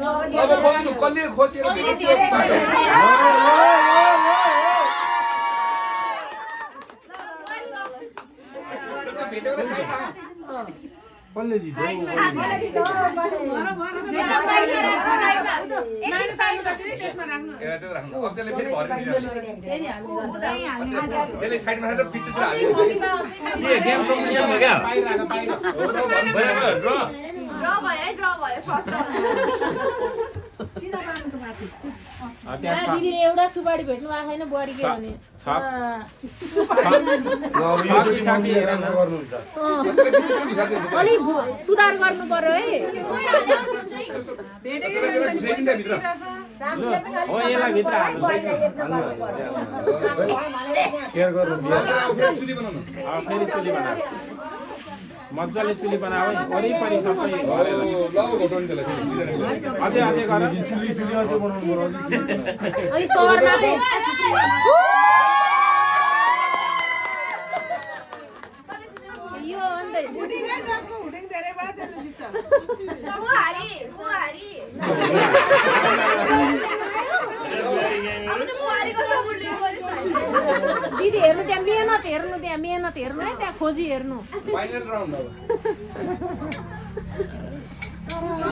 अब खोज्नु कसले खोजेर कसले जित्यो दिदी एउटा सुपारी भेट्नु भएको छैन बुहारी के भने अलिक सुधार गर्नु पर्यो है मजाले चुली बनाऊ वरिपरि सबै अझै अझै गर चुली चुली अझै बनाउनु पर्यो अनि सहरमा चाहिँ यो अन्त दिदी हेर्नु त्यहाँ मेहनत हेर्नु है त्यहाँ खोजी हेर्नु फाइनल राउन्ड अब